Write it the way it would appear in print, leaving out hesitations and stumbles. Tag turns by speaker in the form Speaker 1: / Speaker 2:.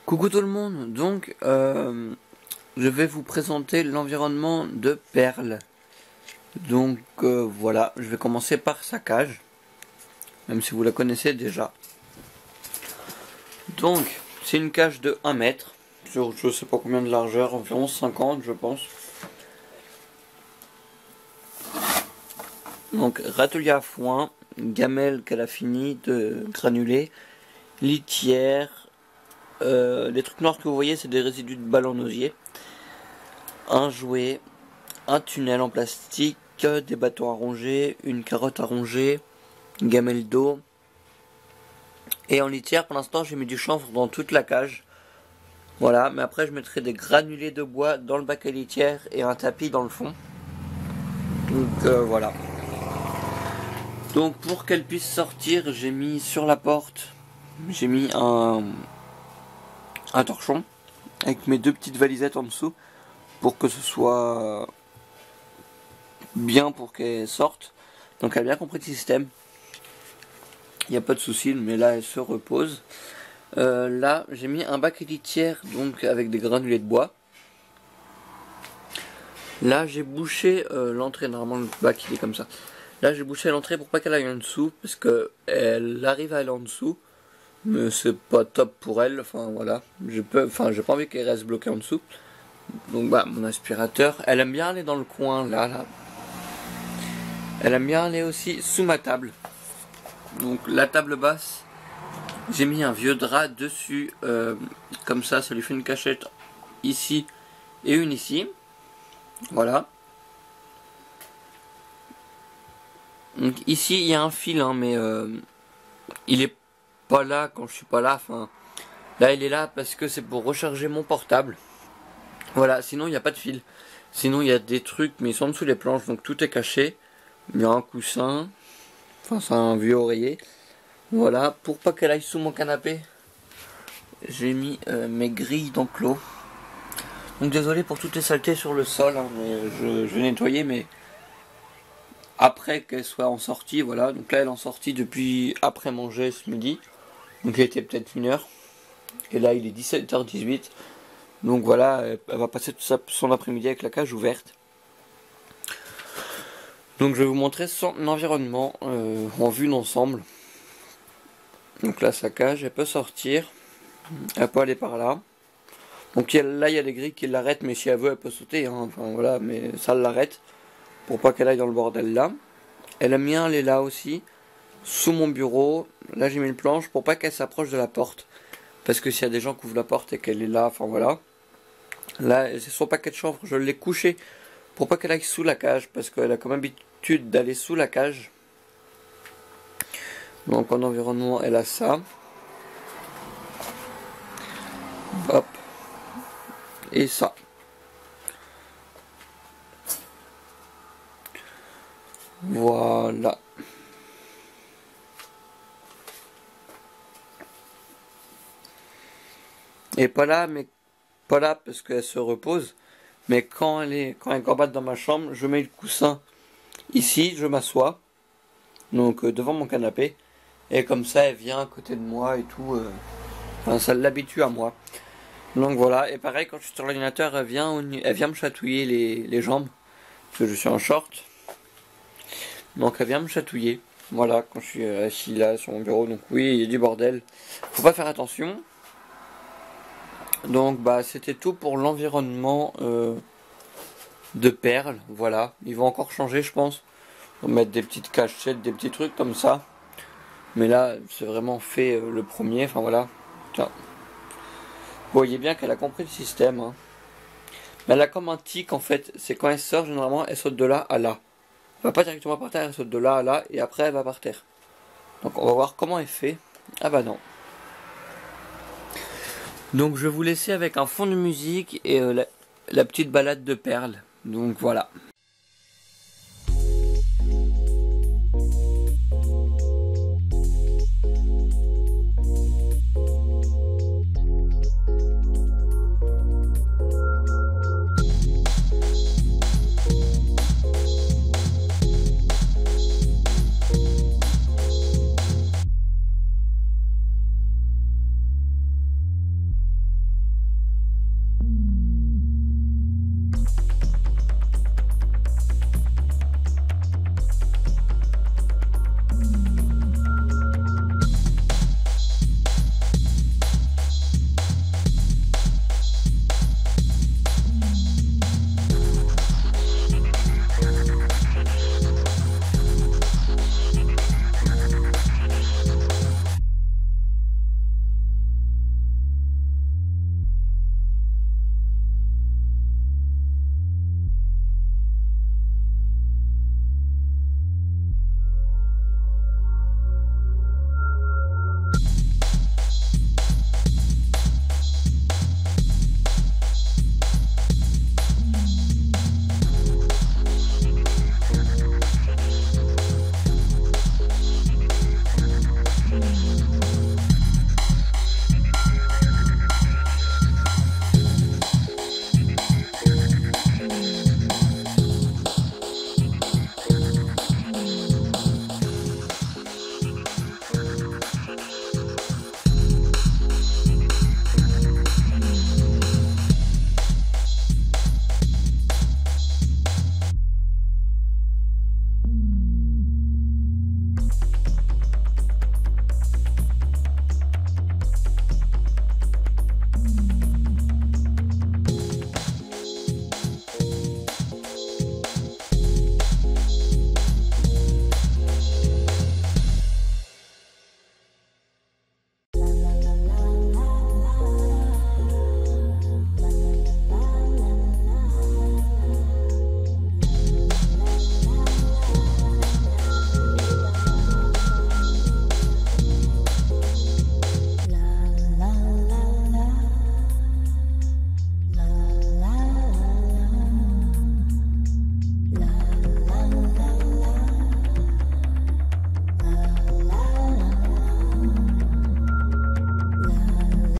Speaker 1: Coucou tout le monde, donc je vais vous présenter l'environnement de Perle. Donc voilà, je vais commencer par sa cage, même si vous la connaissez déjà. Donc c'est une cage de 1 mètre, sur je sais pas combien de largeur, environ 50 je pense. Donc râtelier à foin, gamelle qu'elle a fini de granuler, litière. Les trucs noirs que vous voyez, c'est des résidus de balles en osier. Un jouet, un tunnel en plastique, des bâtons à ronger, une carotte à ronger, une gamelle d'eau. Et en litière, pour l'instant, j'ai mis du chanvre dans toute la cage. Voilà, mais après, je mettrai des granulés de bois dans le bac à litière et un tapis dans le fond. Donc voilà. Donc pour qu'elle puisse sortir, j'ai mis sur la porte, j'ai mis un torchon avec mes deux petites valisettes en dessous pour que ce soit bien pour qu'elle sorte. Donc elle a bien compris le système. Il n'y a pas de souci, mais là elle se repose. Là j'ai mis un bac à litière donc avec des granulés de bois. Là j'ai bouché l'entrée, normalement le bac il est comme ça. Là j'ai bouché l'entrée pour pas qu'elle aille en dessous, parce que elle arrive à aller en dessous. Mais c'est pas top pour elle, enfin voilà. J'ai pas envie qu'elle reste bloquée en dessous. Donc bah mon aspirateur, elle aime bien aller dans le coin là. Elle aime bien aller aussi sous ma table. Donc la table basse, j'ai mis un vieux drap dessus, comme ça lui fait une cachette ici et une ici. Voilà. Donc ici il y a un fil, hein, mais il est pas là quand je suis pas là. Enfin, là il est là parce que c'est pour recharger mon portable. Voilà, sinon il n'y a pas de fil. Sinon il y a des trucs, mais ils sont en dessous des planches, donc tout est caché. Il y a un coussin, enfin c'est un vieux oreiller. Voilà, pour pas qu'elle aille sous mon canapé, j'ai mis mes grilles d'enclos. Donc désolé pour toutes les saletés sur le sol, hein, mais je vais nettoyer, mais après qu'elle soit en sortie, voilà. Donc là elle est en sortie depuis après manger ce midi. Donc il était peut-être 1h. Et là il est 17h18. Donc voilà, elle va passer tout son après-midi avec la cage ouverte. Donc je vais vous montrer son environnement en vue d'ensemble. Donc là sa cage, elle peut sortir. Elle peut aller par là. Donc là il y a des grilles qui l'arrêtent, mais si elle veut elle peut sauter. Hein. Enfin voilà, mais ça l'arrête. Pour pas qu'elle aille dans le bordel là. Elle aime bien aller là aussi. Sous mon bureau. Là j'ai mis une planche pour pas qu'elle s'approche de la porte. Parce que s'il y a des gens qui ouvrent la porte et qu'elle est là, enfin voilà. Là c'est son paquet de chanvre, je l'ai couché pour pas qu'elle aille sous la cage. Parce qu'elle a comme habitude d'aller sous la cage. Donc en environnement elle a ça. Hop. Et ça. Voilà. Et pas là, mais pas là parce qu'elle se repose. Mais quand elle gambade dans ma chambre, je mets le coussin ici, je m'assois. Donc devant mon canapé. Et comme ça elle vient à côté de moi et tout. Enfin ça l'habitue à moi. Donc voilà, et pareil quand je suis sur l'ordinateur, elle vient me chatouiller les jambes. Parce que je suis en short. Donc elle vient me chatouiller. Voilà, quand je suis assis là sur mon bureau. Donc oui, il y a du bordel. Faut pas faire attention. Donc bah c'était tout pour l'environnement de Perle. Voilà, ils vont encore changer je pense. On va mettre des petites cachettes, des petits trucs comme ça. Mais là c'est vraiment fait le premier. Enfin voilà. Tiens. Vous voyez bien qu'elle a compris le système. Hein. Mais elle a comme un tic en fait. C'est quand elle sort généralement elle saute de là à là. Elle va pas directement par terre, elle saute de là à là et après elle va par terre. Donc on va voir comment elle fait. Ah bah non. Donc je vais vous laisser avec un fond de musique et la petite balade de Perle. Donc voilà.